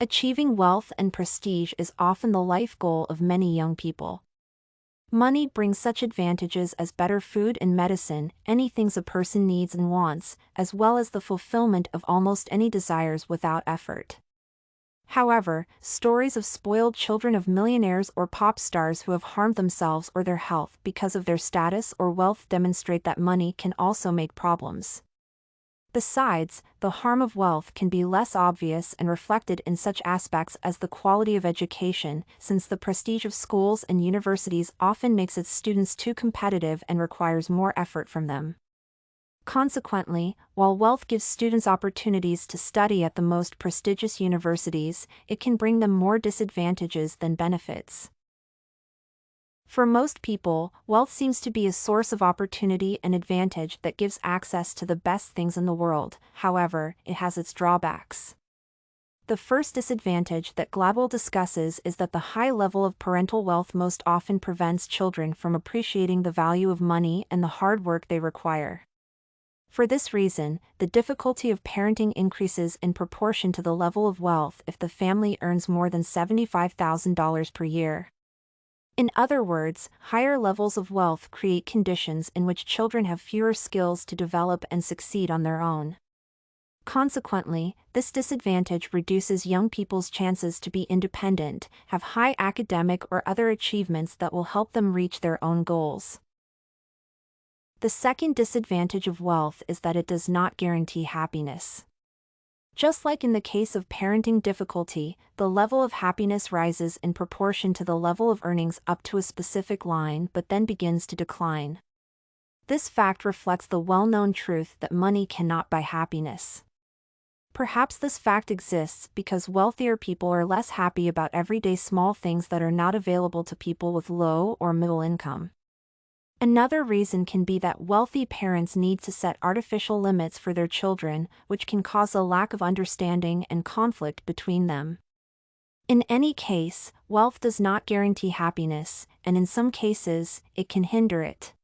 Achieving wealth and prestige is often the life goal of many young people. Money brings such advantages as better food and medicine, any things a person needs and wants, as well as the fulfillment of almost any desires without effort. However, stories of spoiled children of millionaires or pop stars who have harmed themselves or their health because of their status or wealth demonstrate that money can also make problems. Besides, the harm of wealth can be less obvious and reflected in such aspects as the quality of education, since the prestige of schools and universities often makes its students too competitive and requires more effort from them. Consequently, while wealth gives students opportunities to study at the most prestigious universities, it can bring them more disadvantages than benefits. For most people, wealth seems to be a source of opportunity and advantage that gives access to the best things in the world. However, it has its drawbacks. The first disadvantage that Gladwell discusses is that the high level of parental wealth most often prevents children from appreciating the value of money and the hard work they require. For this reason, the difficulty of parenting increases in proportion to the level of wealth if the family earns more than $75,000 per year. In other words, higher levels of wealth create conditions in which children have fewer skills to develop and succeed on their own. Consequently, this disadvantage reduces young people's chances to be independent, have high academic or other achievements that will help them reach their own goals. The second disadvantage of wealth is that it does not guarantee happiness. Just like in the case of parenting difficulty, the level of happiness rises in proportion to the level of earnings up to a specific line but then begins to decline. This fact reflects the well-known truth that money cannot buy happiness. Perhaps this fact exists because wealthier people are less happy about everyday small things that are not available to people with low or middle income. Another reason can be that wealthy parents need to set artificial limits for their children, which can cause a lack of understanding and conflict between them. In any case, wealth does not guarantee happiness, and in some cases, it can hinder it.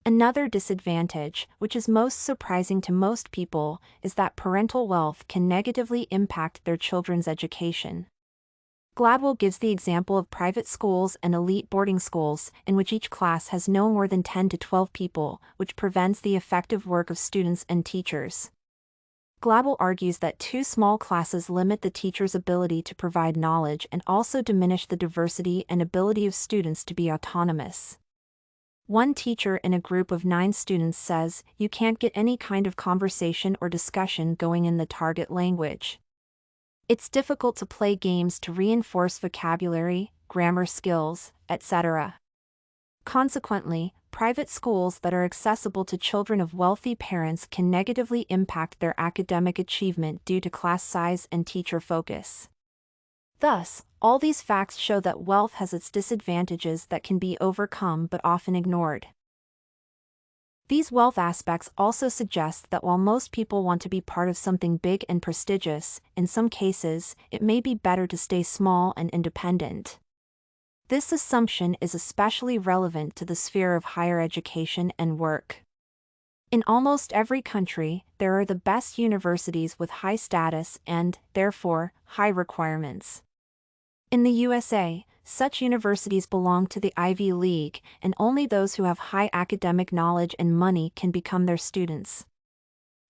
Another disadvantage, which is most surprising to most people, is that parental wealth can negatively impact their children's education. Gladwell gives the example of private schools and elite boarding schools, in which each class has no more than 10 to 12 people, which prevents the effective work of students and teachers. Gladwell argues that too small classes limit the teacher's ability to provide knowledge and also diminish the diversity and ability of students to be autonomous. One teacher in a group of 9 students says, "You can't get any kind of conversation or discussion going in the target language. It's difficult to play games to reinforce vocabulary, grammar skills, etc." Consequently, private schools that are accessible to children of wealthy parents can negatively impact their academic achievement due to class size and teacher focus. Thus, all these facts show that wealth has its disadvantages that can be overcome but often ignored. These wealth aspects also suggest that while most people want to be part of something big and prestigious, in some cases, it may be better to stay small and independent. This assumption is especially relevant to the sphere of higher education and work. In almost every country, there are the best universities with high status and, therefore, high requirements. In the USA, such universities belong to the Ivy League, and only those who have high academic knowledge and money can become their students.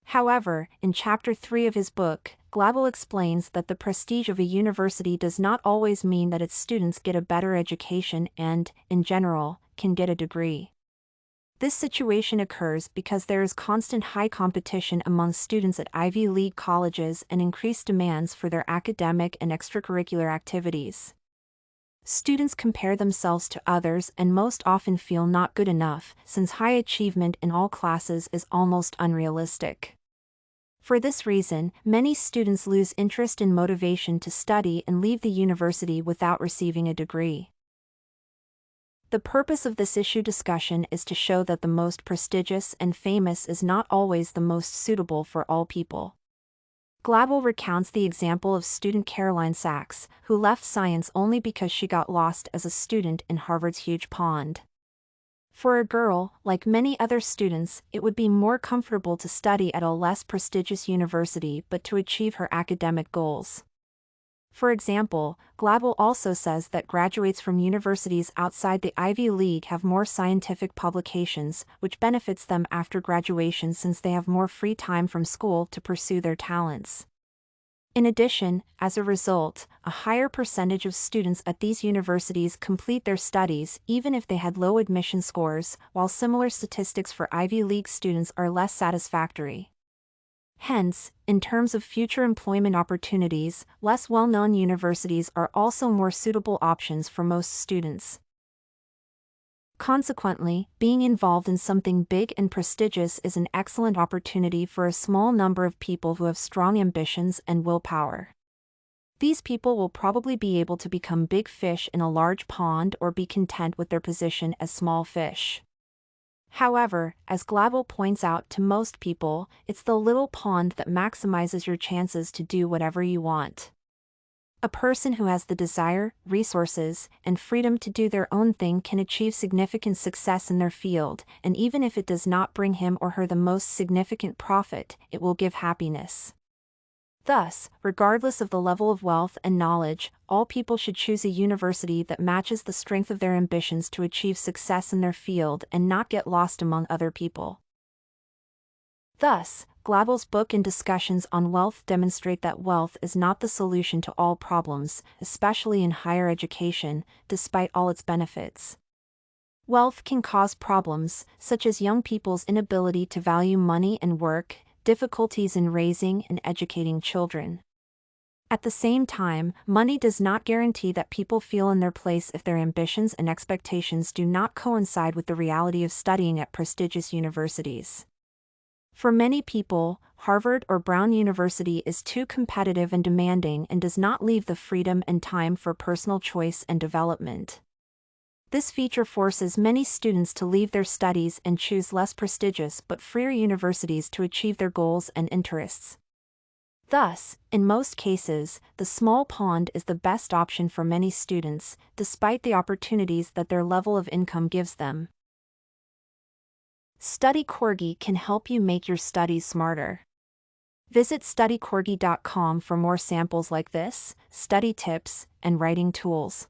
However, in Chapter 3 of his book, Gladwell explains that the prestige of a university does not always mean that its students get a better education and, in general, can get a degree. This situation occurs because there is constant high competition among students at Ivy League colleges and increased demands for their academic and extracurricular activities. Students compare themselves to others and most often feel not good enough, since high achievement in all classes is almost unrealistic. For this reason, many students lose interest and motivation to study and leave the university without receiving a degree. The purpose of this issue discussion is to show that the most prestigious and famous is not always the most suitable for all people. Gladwell recounts the example of student Caroline Sachs, who left science only because she got lost as a student in Harvard's huge pond. For a girl, like many other students, it would be more comfortable to study at a less prestigious university but to achieve her academic goals. For example, Gladwell also says that graduates from universities outside the Ivy League have more scientific publications, which benefits them after graduation since they have more free time from school to pursue their talents. In addition, as a result, a higher percentage of students at these universities complete their studies even if they had low admission scores, while similar statistics for Ivy League students are less satisfactory. Hence, in terms of future employment opportunities, less well-known universities are also more suitable options for most students. Consequently, being involved in something big and prestigious is an excellent opportunity for a small number of people who have strong ambitions and willpower. These people will probably be able to become big fish in a large pond or be content with their position as small fish. However, as Gladwell points out to most people, it's the little pond that maximizes your chances to do whatever you want. A person who has the desire, resources, and freedom to do their own thing can achieve significant success in their field, and even if it does not bring him or her the most significant profit, it will give happiness. Thus, regardless of the level of wealth and knowledge, all people should choose a university that matches the strength of their ambitions to achieve success in their field and not get lost among other people. Thus, Gladwell's book and discussions on wealth demonstrate that wealth is not the solution to all problems, especially in higher education, despite all its benefits. Wealth can cause problems, such as young people's inability to value money and work, difficulties in raising and educating children. At the same time, money does not guarantee that people feel in their place if their ambitions and expectations do not coincide with the reality of studying at prestigious universities. For many people, Harvard or Brown University is too competitive and demanding and does not leave the freedom and time for personal choice and development. This feature forces many students to leave their studies and choose less prestigious but freer universities to achieve their goals and interests. Thus, in most cases, the small pond is the best option for many students, despite the opportunities that their level of income gives them. Study Corgi can help you make your studies smarter. Visit studycorgi.com for more samples like this, study tips, and writing tools.